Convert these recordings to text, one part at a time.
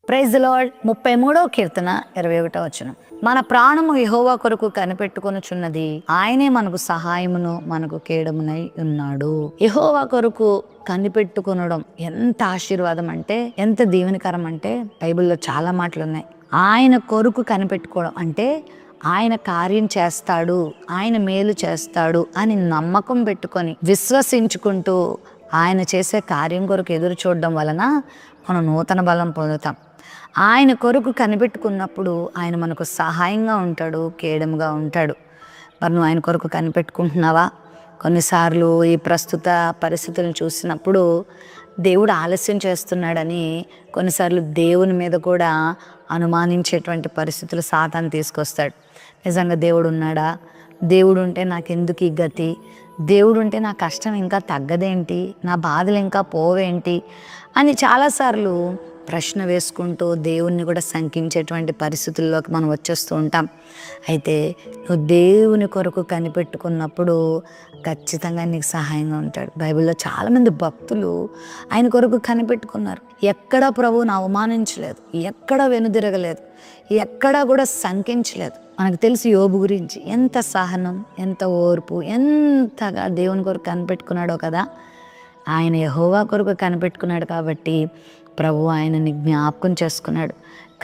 Praise the Lord. 33వ కీర్తన 21వ వచనం. మన ప్రాణము యెహోవా కొరకు కనిపెట్టుకొనుచున్నది, ఆయనే మనకు సహాయమును మనకు కేడమునై ఉన్నాడు. యెహోవా కొరకు కనిపెట్టుకొనడం ఎంత ఆశీర్వాదం అంటే, ఎంత దీవెనకరం అంటే, బైబిల్లో చాలా మాటలు ఉన్నాయి. ఆయన కొరకు కనిపెట్టుకోవడం అంటే ఆయన కార్యం చేస్తాడు, ఆయన మేలు చేస్తాడు అని నమ్మకం పెట్టుకొని విశ్వసించుకుంటూ ఆయన చేసే కార్యం కొరకు ఎదురు చూడడం వలన మనం నూతన బలం పొందుతాం. ఆయన కొరకు కనిపెట్టుకున్నప్పుడు ఆయన మనకు సహాయంగా ఉంటాడు, కేడముగా ఉంటాడు. మరి నువ్వు ఆయన కొరకు కనిపెట్టుకుంటున్నావా? కొన్నిసార్లు ఈ ప్రస్తుత పరిస్థితులను చూసినప్పుడు దేవుడు ఆలస్యం చేస్తున్నాడని కొన్నిసార్లు దేవుని మీద కూడా అనుమానించేటువంటి పరిస్థితులు సాతాను తీసుకొస్తాడు. నిజంగా దేవుడు ఉన్నాడా? దేవుడు ఉంటే నాకెందుకు ఈ గతి? దేవుడు ఉంటే నా కష్టం ఇంకా తగ్గదేంటి? నా బాధలు ఇంకా పోవేంటి అని చాలాసార్లు ప్రశ్న వేసుకుంటూ దేవుణ్ణి కూడా శంకించేటువంటి పరిస్థితుల్లోకి మనం వచ్చేస్తూ ఉంటాం. అయితే నువ్వు దేవుని కొరకు కనిపెట్టుకున్నప్పుడు ఖచ్చితంగా నీకు సహాయంగా ఉంటాడు. బైబిల్లో చాలామంది భక్తులు ఆయన కొరకు కనిపెట్టుకున్నారు. ఎక్కడా ప్రభువుని అవమానించలేదు, ఎక్కడా వెనుదిరగలేదు, ఎక్కడా కూడా శంకించలేదు. మనకు తెలుసు యోబు గురించి ఎంత సహనం, ఎంత ఓర్పు, ఎంతగా దేవుని కొరకు కనిపెట్టుకున్నాడో కదా. ఆయన యెహోవా కొరకు కనిపెట్టుకున్నాడు కాబట్టి ప్రభు ఆయనని జ్ఞాపకం చేసుకున్నాడు.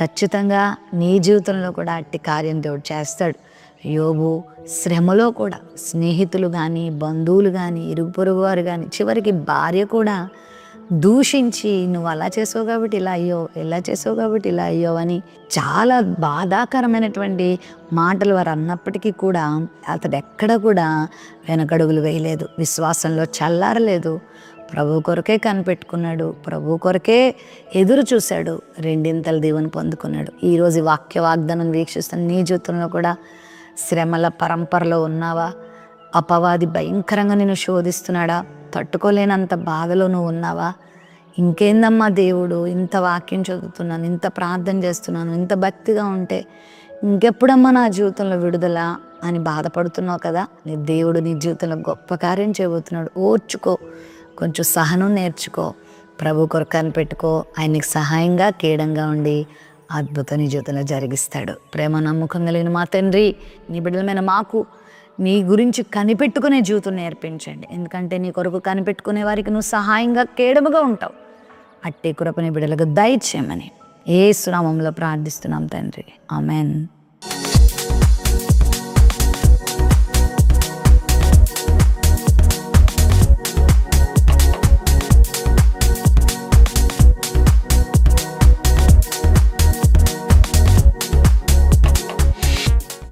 ఖచ్చితంగా నీ జీవితంలో కూడా అట్టి కార్యం దేవుడు చేస్తాడు. యోబు శ్రమలో కూడా స్నేహితులు కానీ, బంధువులు కానీ, ఇరుగు పొరుగు వారు కానీ, చివరికి భార్య కూడా దూషించి నువ్వు అలా చేసావు కాబట్టి ఇలా అయ్యో, ఇలా చేసావు కాబట్టి ఇలా అయ్యో అని చాలా బాధాకరమైనటువంటి మాటలు వారు అన్నప్పటికీ కూడా అతడు ఎక్కడ కూడా వెనకడుగులు వేయలేదు, విశ్వాసంలో చల్లారలేదు. ప్రభు కొరకే కనిపెట్టుకున్నాడు, ప్రభు కొరకే ఎదురు చూశాడు, రెండింతల దీవెన పొందుకున్నాడు. ఈరోజు ఈ వాక్య వాగ్దానం వీక్షిస్తున్న నీ జీవితంలో కూడా శ్రమల పరంపరలో ఉన్నావా? అపవాది భయంకరంగా నిన్ను శోధిస్తున్నాడా? తట్టుకోలేనంత బాధలో నువ్వు ఉన్నావా? ఇంకేందమ్మా దేవుడు, ఇంత వాక్యం చదువుతున్నాను, ఇంత ప్రార్థన చేస్తున్నాను, ఇంత భక్తిగా ఉంటే ఇంకెప్పుడమ్మా నా జీవితంలో విడుదల అని బాధపడుతున్నావు కదా. నీ దేవుడు నీ జీవితంలో గొప్ప కార్యం చేయబోతున్నాడు. ఓర్చుకో, కొంచెం సహనం నేర్చుకో, ప్రభు కొరకు కనిపెట్టుకో. ఆయనకి సహాయంగా కేడంగా ఉండి అద్భుతం నీ జీవితంలో జరిగిస్తాడు. ప్రేమ నమ్మకం కలిగిన మా తండ్రి, నీ బిడ్డలమైన మాకు నీ గురించి కనిపెట్టుకునే జీవితం నేర్పించండి. ఎందుకంటే నీ కొరకు కనిపెట్టుకునే వారికి నువ్వు సహాయంగా కేడముగా ఉంటావు. అట్టి కృప నీ బిడ్డలకు దయచేయమని యేసు నామములో ప్రార్థిస్తున్నాం తండ్రి. ఆమెన్.